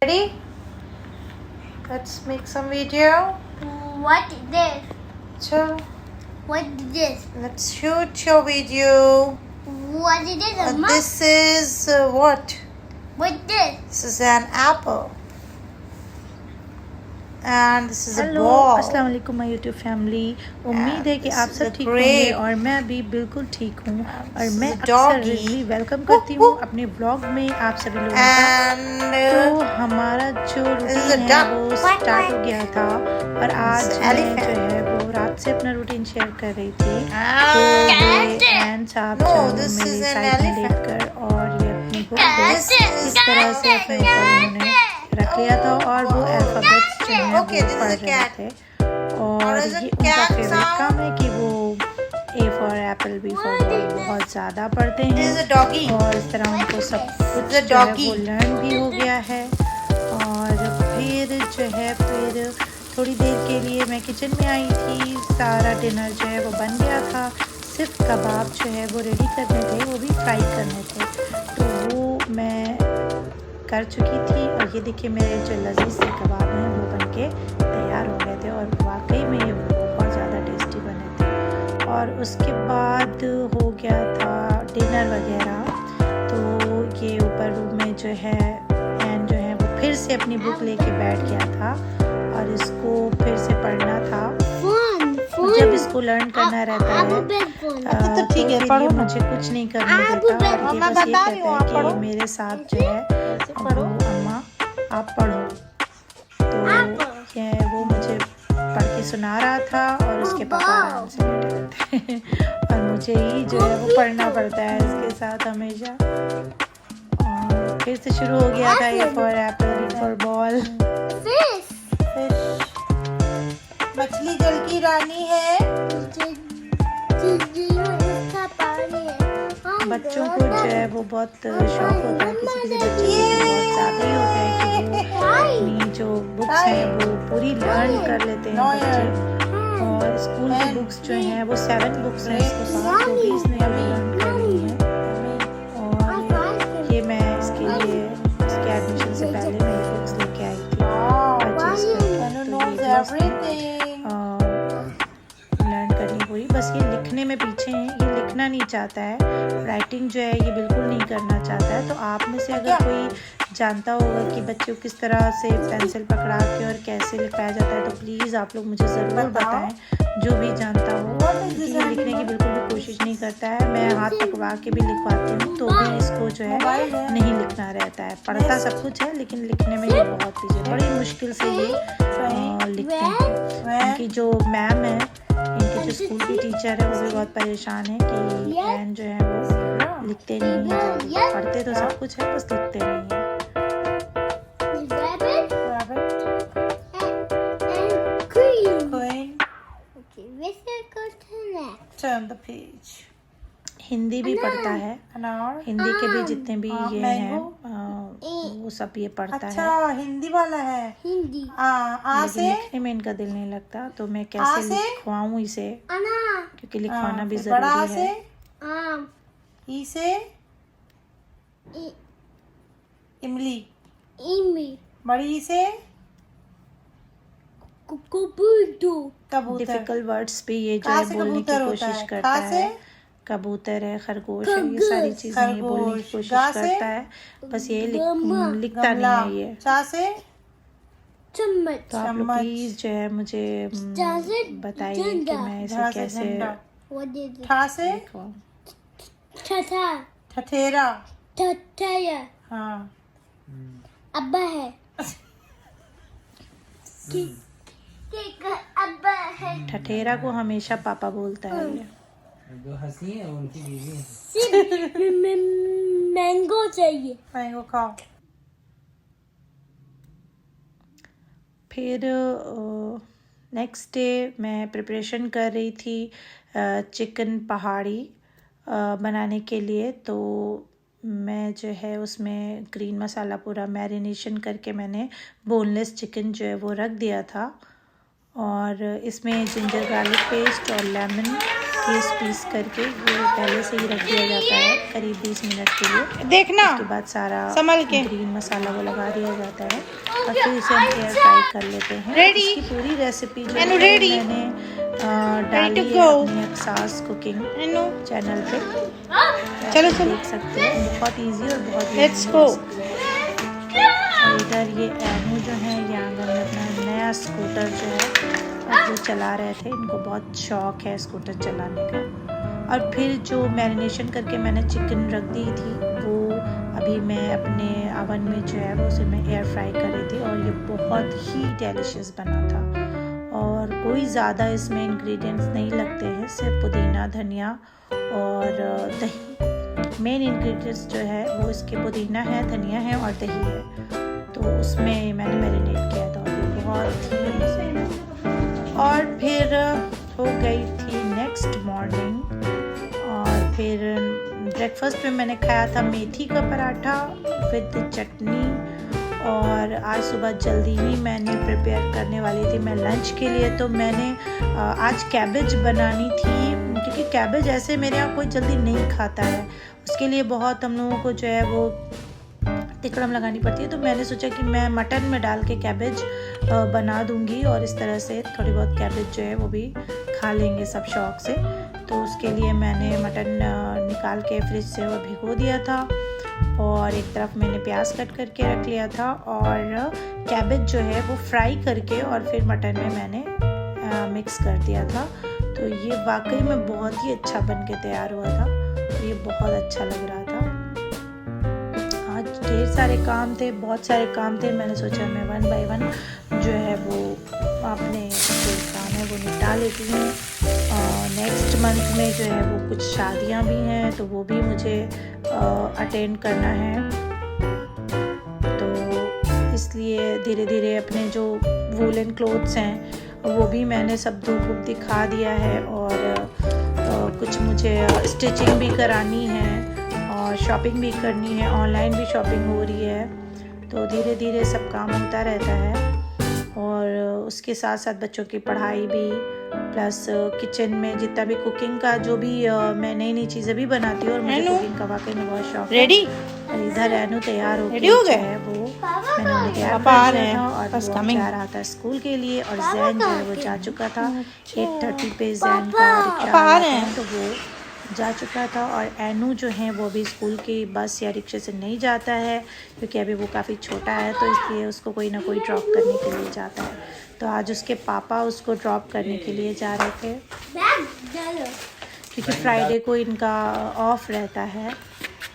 Ready? Let's make some video. What is this? So, What is this? let's shoot your video. What is this? Amma? This is what? What is this? This is an apple. And this is a hello ball. अस्सलाम वालेकुम my YouTube family. उम्मीद है कि this आप is सब a ठीक होंगे grape. और मैं भी बिल्कुल ठीक हूँ। और this मैं is a अक्सर doggy. रिजवी वेलकम करती हूँ अपने ब्लॉग में आप सभी लोगों का। And तो हमारा जो this is a रूटीन है duck. वो स्टार्ट हो गया था और आज This is मैं elephant. जो है वो रात से अपना रूटीन शेयर कर रही थी। Ah. तो ये एंड साहब No, जो this मेरी is an साइड में elephant. लेटकर और ये अपनी बुक को This is इस तरह से अपने ऊपर उन्होंने रख लिया था और वो अल्फाबेट्स जो हैं वो Okay, this is पढ़ a रहे cat. थे। और Or is it ये उनका cat फेवरेट sound? काम है कि वो A for apple B for ball बहुत ज़्यादा पढ़ते This is हैं a doggy. और इस तरह उनको सब कुछ This is a जो है doggy. वो लर्न भी हो गया है। और फिर जो है फिर थोड़ी देर के लिए मैं किचन में आई थी। सारा डिनर जो है वो बन गया था, सिर्फ कबाब जो है वो रेडी करने थे, वो भी फ्राई करने थे। तो वो मैं कर चुकी थी और ये देखिए मेरे जो लजीज से कबाब हैं वो बनके तैयार हो गए थे और वाकई में ये बहुत ज़्यादा टेस्टी बने थे। और उसके बाद हो गया था डिनर वगैरह। तो ये ऊपर रूम में जो है एंड जो है वो फिर से अपनी बुक लेके बैठ गया था और इसको फिर से पढ़ना था। जब इसको लर्न करना रहता है तो ठीक है, फिर पढ़ो ये ना। मुझे कुछ नहीं करने देता और ये मैं बस ये बता रही कहता हूँ, है आप कि पढ़ो। ये मेरे साथ जो है पढ़ो। वो अम्मा आप पढ़ो। तो ये वो मुझे पढ़ के सुना रहा था और उसके पापा आराम से बैठे रहते हैं और मुझे ही जो है वो पढ़ना पड़ता है इसके साथ हमेशा। और फिर से शुरू हो गया था A for apple B for ball. Fish. मछली जल की रानी है। इसका पानी है। बच्चों को जो है वो बहुत शौक होता है, किसी किसी बच्चे को तो बहुत ज़्यादा ही होता है कि वो अपनी जो बुक्स हैं वो पूरी लर्न कर लेते हैं बच्चे। और स्कूल की बुक्स जो हैं वो 7 बुक्स हैं इसके पास, जो भी इसने अभी लर्न करी हैं। और ये मैं इसके लिए इसके एडमिशन से पहले मैं ये बुक्स लेके आई थी परचेज करके। तो ये Everything. लर्न करनी पूरी, बस ये लिखने में पीछे हैं, ये लिखना नहीं चाहता है, राइटिंग जो है ये बिल्कुल नहीं करना चाहता है। तो आप में से अगर कोई जानता होगा कि बच्चे को किस तरह से पेंसिल पकड़ा के और कैसे लिखाया जाता है तो प्लीज़ आप लोग मुझे ज़रूर बताएं, जो भी जानता हो। क्योंकि ये लिखने की बिल्कुल भी कोशिश नहीं करता है। मैं हाथ पकड़ा के भी लिखवाती हूँ तो भी इसको जो है नहीं लिखना रहता है। पढ़ता सब कुछ है लेकिन लिखने में ये बहुत पीछे, बड़ी मुश्किल से ये लिखते हैं। इनकी जो मैम है, इनके जो स्कूल की टीचर है वो भी बहुत परेशान है कि एन जो है वो लिखते नहीं है। पढ़ते तो सब कुछ है बस लिखते नहीं है। Rabbit Rabbit. and cream. Queen. Okay, let's go to next. Turn the page. Hindi भी पढ़ता है, अनार. हिंदी के भी जितने भी ये हैं mango. वो सब ये पढ़ता अच्छा, है। हिंदी वाला है। Hindi. आ लेकिन से लिखने में इनका दिल नहीं लगता तो मैं आ कैसे से? लिखवाऊँ इसे, Anna. क्योंकि लिखवाना भी फिर बड़ा आ ज़रूरी से, है। ई से, I- इमली। Amy. बड़ी ई से, Kukubudu. कबूतर। डिफिकल्ट वर्ड्स भी ये जो कहाँ है से बोलने की कबूतर होता कोशिश है? करता कहाँ से? है। कबूतर है, खरगोश है, ये सारी चीजें ये बोलने की खरगोश। कोशिश गा से? करता है, बस ये गम्मा। लिखता गमला। नहीं है ये। चा से, Chumach. तो आप लोग चम्मच। प्लीज जो है मुझे जा से बताइए कि झंडा। मैं इसे झा से कैसे झंडा। What is it? ठा से, लिखवाऊं। Tata. ठठेरा। Tataya. हाँ। अब्बा है। अब्बा है। ठठेरा को हमेशा पापा बोलता है ये। जो हंसी है उनकी बीवी है। मैंगो चाहिए। मैंगो खाओ। फिर नेक्स्ट डे मैं प्रिपरेशन कर रही थी चिकन पहाड़ी बनाने के लिए। तो मैं जो है उसमें ग्रीन मसाला पूरा मैरिनेशन करके मैंने बोनलेस चिकन जो है वो रख दिया था और इसमें जिंजर गार्लिक पेस्ट और लेमन पीस करके ये पहले से ही रख दिया जाता है करीब 20 मिनट के लिए। देखना उसके बाद सारा संभल के। ग्रीन मसाला वो लगा दिया जाता है और फिर इसे हम एयर फ्राई कर लेते हैं। Ready? इसकी पूरी रेसिपी जो Anu, है ready? मैंने डाली to है go? अपने अक्सास कुकिंग एनु चैनल पे। चलो, आप चलो। देख सकते हैं, बहुत इजी और बहुत Let's easy go. है। और इधर ये एनू जो है ये आंगन में अपना नया स्कूटर जो है जो चला रहे थे। इनको बहुत शौक है स्कूटर चलाने का। और फिर जो मैरिनेशन करके मैंने चिकन रख दी थी वो अभी मैं अपने अवन में जो है वो उसे मैं एयर फ्राई कर रही थी और ये बहुत ही डेलिशियस बना था। और कोई ज़्यादा इसमें इंग्रेडिएंट्स नहीं लगते हैं, सिर्फ पुदीना, धनिया और दही। मेन इंग्रेडिएंट्स जो है वो इसके पुदीना है, धनिया है और दही है। तो उसमें मैंने मैरिनेट किया था और ये बहुत ही मज़े था। और फिर हो गई थी नेक्स्ट मॉर्निंग और फिर ब्रेकफास्ट में मैंने खाया था मेथी का पराठा विद चटनी। और आज सुबह जल्दी ही मैंने प्रिपेयर करने वाली थी मैं लंच के लिए। तो मैंने आज कैबेज बनानी थी क्योंकि कैबेज ऐसे मेरे यहाँ कोई जल्दी नहीं खाता है। उसके लिए बहुत हम लोगों को जो है वो तिकड़म लगानी पड़ती है। तो मैंने सोचा कि मैं मटन में डाल के कैबेज बना दूंगी और इस तरह से थोड़ी बहुत कैबेज जो है वो भी खा लेंगे सब शौक से। तो उसके लिए मैंने मटन निकाल के फ्रिज से और भिगो दिया था और एक तरफ मैंने प्याज कट करके रख लिया था और कैबेज जो है वो फ्राई करके और फिर मटन में मैंने मिक्स कर दिया था। तो ये वाकई में बहुत ही अच्छा बन के तैयार हुआ था। तो ये बहुत अच्छा लग रहा था। आज ढेर सारे काम थे, बहुत सारे काम थे। मैंने सोचा मैं 1 बाय 1 जो है वो अपने जो काम है वो निपटा लेती हूँ। नेक्स्ट मंथ में जो है वो कुछ शादियाँ भी हैं तो वो भी मुझे अटेंड करना है। तो इसलिए धीरे धीरे अपने जो वूलन क्लोथ्स हैं वो भी मैंने सब धूप दिखा दिया है और कुछ मुझे स्टिचिंग भी करानी है और शॉपिंग भी करनी है, ऑनलाइन भी शॉपिंग हो रही है। तो धीरे धीरे सब काम होता रहता है और उसके साथ साथ बच्चों की पढ़ाई भी प्लस किचन में जितना भी कुकिंग का जो भी मैं नई नई चीज़ें भी बनाती हूँ और मुझे कुकिंग का वाकई में बहुत शौक है। रेडी और इधर एनू तैयार हो रेडी हो गए है वो मैंने उन्हें तैयार पापा आ कर रहे दिया हैं, था और बस वो coming। जा रहा था स्कूल के लिए और जैन जो है वो जा चुका था। 8:30 पे जैन का रिक्शा पापा आ आया रहे था हैं। तो वो जा चुका था। और एनू जो है वो अभी स्कूल की बस या रिक्शे से नहीं जाता है क्योंकि अभी वो काफ़ी छोटा है तो इसलिए उसको कोई ना कोई ड्रॉप करने के लिए जाता है। तो आज उसके पापा उसको ड्रॉप करने के लिए जा रहे थे क्योंकि फ्राइडे को इनका ऑफ रहता है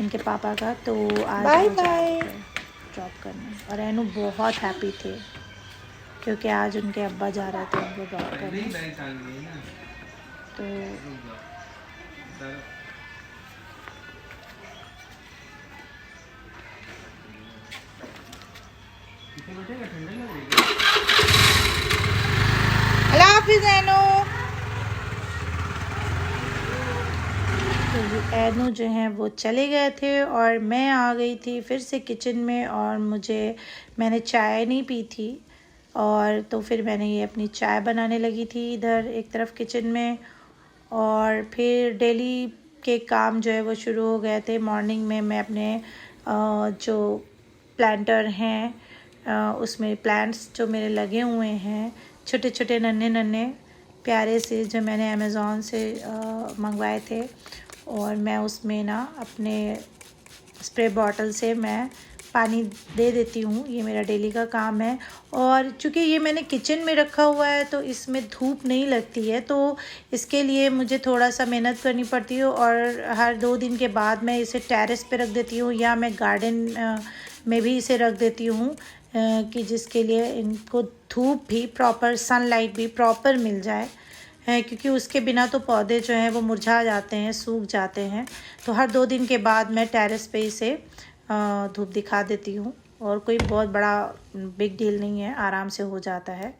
इनके पापा का। तो आज बाय वो जा बाय। रहे थे ड्रॉप करने और एनू बहुत हैप्पी थे क्योंकि आज उनके अब्बा जा रहे थे उनको ड्रॉप करने। तो अल्लाह हाफिज एनु। एनू जो हैं वो चले गए थे और मैं आ गई थी फिर से किचन में और मैंने चाय नहीं पी थी और तो फिर मैंने ये अपनी चाय बनाने लगी थी इधर एक तरफ किचन में। और फिर डेली के काम जो है वो शुरू हो गए थे। मॉर्निंग में मैं अपने जो प्लांटर हैं उसमें प्लांट्स जो मेरे लगे हुए हैं छोटे छोटे नन्हे नन्हे प्यारे से जो मैंने अमेज़ॉन से मंगवाए थे और मैं उसमें ना अपने स्प्रे बॉटल से मैं पानी दे देती हूँ। ये मेरा डेली का काम है और चूँकि ये मैंने किचन में रखा हुआ है तो इसमें धूप नहीं लगती है तो इसके लिए मुझे थोड़ा सा मेहनत करनी पड़ती है। और हर 2 दिन के बाद मैं इसे टेरेस पे रख देती हूँ या मैं गार्डन में भी इसे रख देती हूँ कि जिसके लिए इनको धूप भी प्रॉपर सनलाइट भी प्रॉपर मिल जाए क्योंकि उसके बिना तो पौधे जो हैं वो मुरझा जाते हैं, सूख जाते हैं। तो हर 2 दिन के बाद मैं टेरेस पे इसे धूप दिखा देती हूँ और कोई बहुत बड़ा बिग डील नहीं है, आराम से हो जाता है।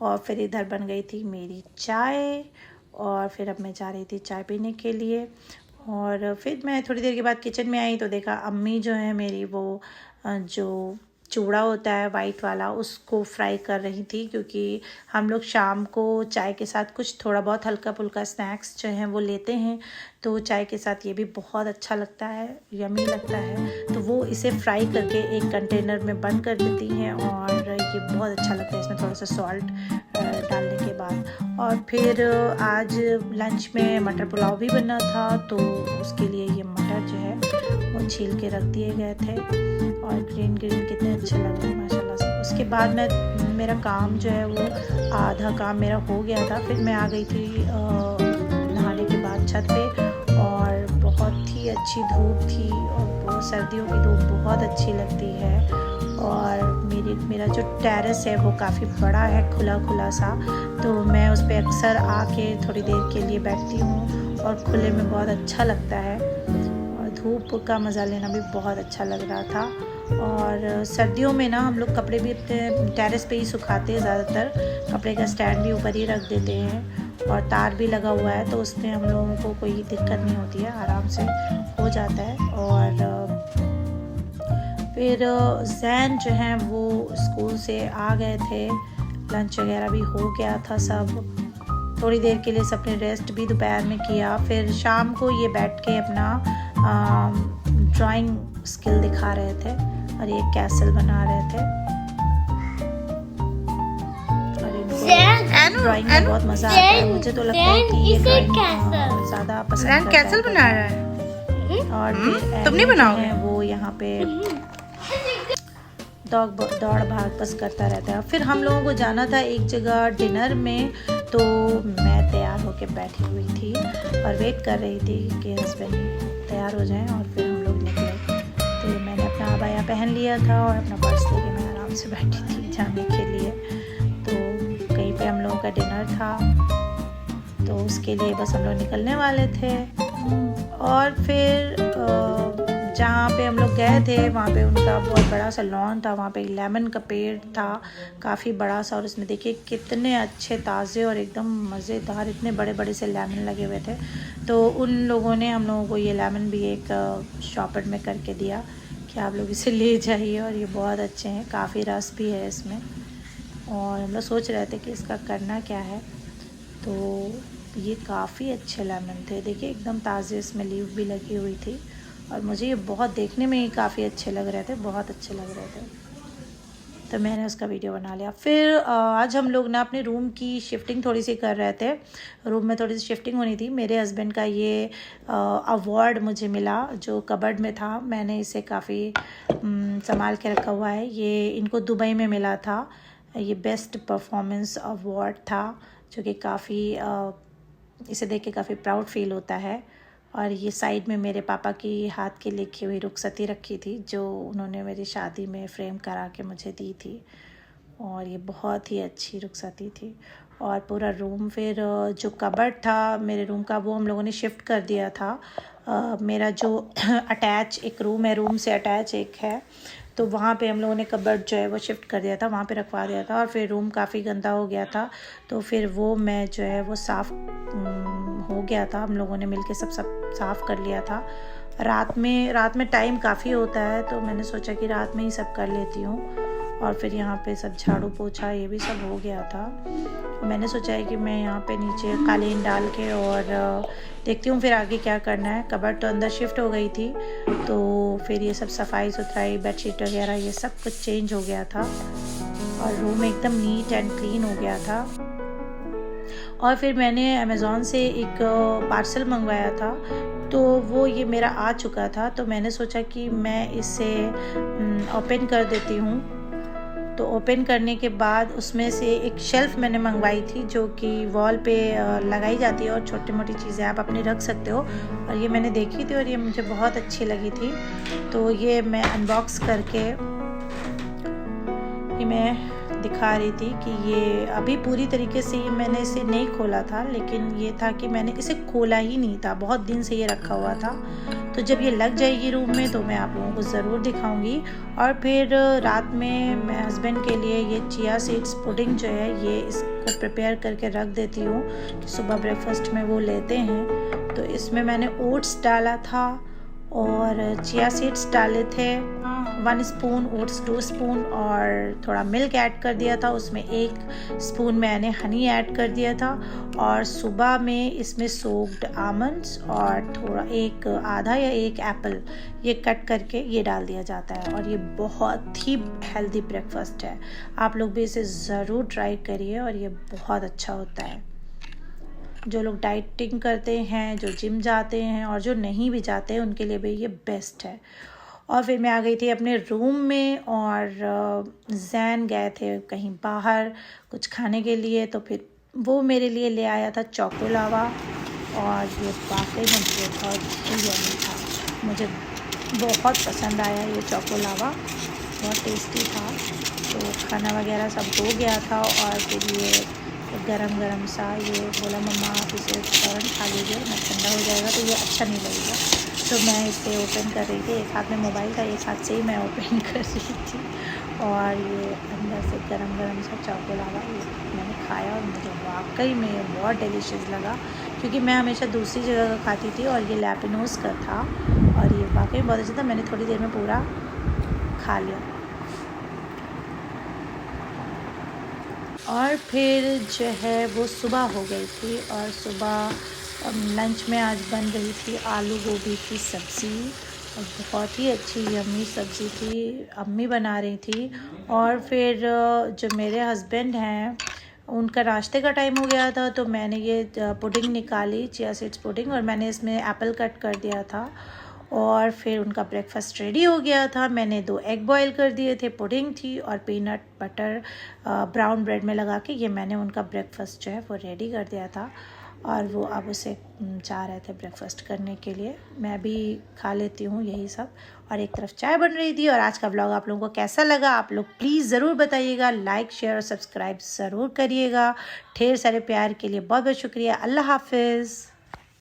और फिर इधर बन गई थी मेरी चाय और फिर अब मैं जा रही थी चाय पीने के लिए। और फिर मैं थोड़ी देर के बाद किचन में आई तो देखा अम्मी जो है मेरी वो जो चूड़ा होता है वाइट वाला, उसको फ्राई कर रही थी, क्योंकि हम लोग शाम को चाय के साथ कुछ थोड़ा बहुत हल्का फुल्का स्नैक्स जो हैं वो लेते हैं, तो चाय के साथ ये भी बहुत अच्छा लगता है, यमी लगता है। तो वो इसे फ्राई करके एक कंटेनर में बंद कर देती हैं और ये बहुत अच्छा लगता है इसमें थोड़ा सा सॉल्ट डालने के बाद। और फिर आज लंच में मटर पुलाव भी बना था, तो उसके लिए ये मटर जो है वो छील के रख दिए गए थे और ग्रीन ग्रीन कितने अच्छे लग रहे हैं माशाल्लाह से। उसके बाद मेरा काम जो है वो आधा काम मेरा हो गया था, फिर मैं आ गई थी नहाने के बाद छत पे, और बहुत ही अच्छी धूप थी और सर्दियों की धूप बहुत अच्छी लगती है। और मेरा जो टेरेस है वो काफ़ी बड़ा है, खुला खुला सा, तो मैं उस पर अक्सर आके थोड़ी देर के लिए बैठती हूँ और खुले में बहुत अच्छा लगता है और धूप का मज़ा लेना भी बहुत अच्छा लग रहा था। और सर्दियों में ना हम लोग कपड़े भी अपने टेरेस पे ही सुखाते हैं ज़्यादातर, कपड़े का स्टैंड भी ऊपर ही रख देते हैं और तार भी लगा हुआ है, तो उसमें हम लोगों को कोई दिक्कत नहीं होती है, आराम से हो जाता है। और फिर जैन जो हैं वो स्कूल से आ गए थे, लंच वगैरह भी हो गया था सब, थोड़ी देर के लिए सबने रेस्ट भी दोपहर में किया। फिर शाम को ये बैठ के अपना ड्राइंग स्किल दिखा रहे थे और ये कैसल बना रहे थे और इनको ड्राइंग में बहुत मज़ा आता है। मुझे तो लगता है कि ये ड्राइंग ज़्यादा पसंद करता है। कैसल बना रहा है और तुम नहीं बनाओगे? वो यहाँ पे दौड़ भाग बस करता रहता है। फिर हम लोगों को जाना था एक जगह डिनर में, तो मैं तैयार होकर बैठी हुई थी और वेट कर रही थी कि हस्बैंड तैयार हो जाएं और फिर हम लोग निकले। तो मैंने अपना अबाया पहन लिया था और अपना पर्स लेके मैं आराम से बैठी थी जाने के लिए। तो कहीं पे हम लोगों का डिनर था, तो उसके लिए बस हम लोग निकलने वाले थे। और फिर जहाँ पे हम लोग गए थे वहाँ पे उनका बहुत बड़ा सा लॉन था, वहाँ पे लेमन का पेड़ था काफ़ी बड़ा सा, और उसमें देखिए कितने अच्छे ताज़े और एकदम मज़ेदार इतने बड़े बड़े से लेमन लगे हुए थे। तो उन लोगों ने हम लोगों को ये लेमन भी एक शॉपर में करके दिया कि आप लोग इसे ले जाइए, और ये बहुत अच्छे हैं, काफ़ी रस भी है इसमें। और हम लोग सोच रहे थे कि इसका करना क्या है, तो ये काफ़ी अच्छे लेमन थे, देखिए एकदम ताज़े, इसमें लीव भी लगी हुई थी और मुझे ये बहुत देखने में ही काफ़ी अच्छे लग रहे थे, बहुत अच्छे लग रहे थे, तो मैंने उसका वीडियो बना लिया। फिर आज हम लोग ना अपने रूम की शिफ्टिंग थोड़ी सी कर रहे थे, रूम में थोड़ी सी शिफ्टिंग होनी थी। मेरे हस्बैंड का ये अवार्ड मुझे मिला जो कबर्ड में था, मैंने इसे काफ़ी संभाल के रखा हुआ है। ये इनको दुबई में मिला था, ये बेस्ट परफॉर्मेंस अवार्ड था, जो कि काफ़ी इसे देख के काफ़ी प्राउड फील होता है। और ये साइड में मेरे पापा की हाथ की लिखी हुई रुखसती रखी थी, जो उन्होंने मेरी शादी में फ्रेम करा के मुझे दी थी, और ये बहुत ही अच्छी रुखसती थी। और पूरा रूम, फिर जो कबर्ड था मेरे रूम का, वो हम लोगों ने शिफ्ट कर दिया था। मेरा जो अटैच एक रूम है, रूम से अटैच एक है, तो वहाँ पे हम लोगों ने कबर्ड जो है वो शिफ्ट कर दिया था, वहाँ पे रखवा दिया था। और फिर रूम काफ़ी गंदा हो गया था, तो फिर वो मैं जो है वो साफ़ हो गया था, हम लोगों ने मिलके सब साफ़ कर लिया था। रात में टाइम काफ़ी होता है, तो मैंने सोचा कि रात में ही सब कर लेती हूँ। और फिर यहाँ पे सब झाड़ू पोछा ये भी सब हो गया था। मैंने सोचा है कि मैं यहाँ पे नीचे कालीन डाल के और देखती हूँ फिर आगे क्या करना है। कबर्ड तो अंदर शिफ्ट हो गई थी, तो फिर ये सब सफाई सुथराई, बेडशीट वगैरह ये सब कुछ चेंज हो गया था और रूम एकदम नीट एंड क्लीन हो गया था। और फिर मैंने अमेज़ॉन से एक पार्सल मंगवाया था, तो वो ये मेरा आ चुका था, तो मैंने सोचा कि मैं इसे ओपन कर देती हूँ। तो ओपन करने के बाद उसमें से एक शेल्फ़ मैंने मंगवाई थी, जो कि वॉल पे लगाई जाती है और छोटी मोटी चीज़ें आप अपनी रख सकते हो, और ये मैंने देखी थी और ये मुझे बहुत अच्छी लगी थी। तो ये मैं अनबॉक्स करके ये मैं दिखा रही थी कि ये अभी पूरी तरीके से मैंने इसे नहीं खोला था, लेकिन ये था कि मैंने इसे खोला ही नहीं था, बहुत दिन से ये रखा हुआ था। तो जब ये लग जाएगी रूम में तो मैं आप लोगों को ज़रूर दिखाऊंगी। और फिर रात में मैं हस्बैंड के लिए ये चिया सीड्स पुडिंग जो है ये इसको प्रिपेयर करके रख देती हूँ कि सुबह ब्रेकफास्ट में वो लेते हैं। तो इसमें मैंने ओट्स डाला था और चिया सीड्स डाले थे 1 स्पून ओट्स, 2 स्पून और थोड़ा मिल्क ऐड कर दिया था। उसमें 1 स्पून मैंने हनी ऐड कर दिया था। और सुबह में इसमें सोक्ड आमंड्स और थोड़ा आधा या 1 एप्पल ये कट करके ये डाल दिया जाता है। और ये बहुत ही हेल्दी ब्रेकफास्ट है, आप लोग भी इसे ज़रूर ट्राई करिए और ये बहुत अच्छा होता है। जो लोग डाइटिंग करते हैं, जो जिम जाते हैं और जो नहीं भी जाते हैं, उनके लिए भी ये बेस्ट है। और फिर मैं आ गई थी अपने रूम में और जैन गए थे कहीं बाहर कुछ खाने के लिए, तो फिर वो मेरे लिए ले आया था चोको लावा और ये वाकई में बहुत ही यम्मी था। मुझे बहुत पसंद आया ये चोको लावा, बहुत टेस्टी था। तो खाना वगैरह सब हो गया था और फिर ये गरम गरम सा ये बोला मम्मा आप इसे फ़ौरन खा लीजिए, ना ठंडा हो जाएगा तो ये अच्छा नहीं लगेगा। तो मैं इसे ओपन कर रही थी, एक हाथ में मोबाइल था, एक हाथ से ही मैं ओपन कर रही थी। और ये अंदर से गरम गरम सा चोको लावा ये मैंने खाया और मुझे वाकई में बहुत डिलीशियस लगा, क्योंकि मैं हमेशा दूसरी जगह का खाती थी और ये लैपिनोस का था और ये वाकई बहुत अच्छा था। मैंने थोड़ी देर में पूरा खा लिया। और फिर जो है वो सुबह हो गई थी और सुबह लंच में आज बन रही थी आलू गोभी की सब्ज़ी और बहुत ही अच्छी यम्मी सब्ज़ी थी, अम्मी बना रही थी। और फिर जो मेरे हस्बैंड हैं उनका नाश्ते का टाइम हो गया था, तो मैंने ये पुडिंग निकाली, चिया सीड्स पुडिंग, और मैंने इसमें एप्पल कट कर दिया था और फिर उनका ब्रेकफास्ट रेडी हो गया था। मैंने 2 एग बॉईल कर दिए थे, पुडिंग थी और पीनट बटर ब्राउन ब्रेड में लगा के ये मैंने उनका ब्रेकफास्ट जो है वो रेडी कर दिया था। और वो अब उसे जा रहे थे ब्रेकफास्ट करने के लिए। मैं भी खा लेती हूँ यही सब। और एक तरफ चाय बन रही थी। और आज का व्लॉग आप लोगों को कैसा लगा आप लोग प्लीज़ ज़रूर बताइएगा, लाइक शेयर और सब्सक्राइब ज़रूर करिएगा। ढेर सारे प्यार के लिए बहुत बहुत शुक्रिया। अल्लाह हाफिज़।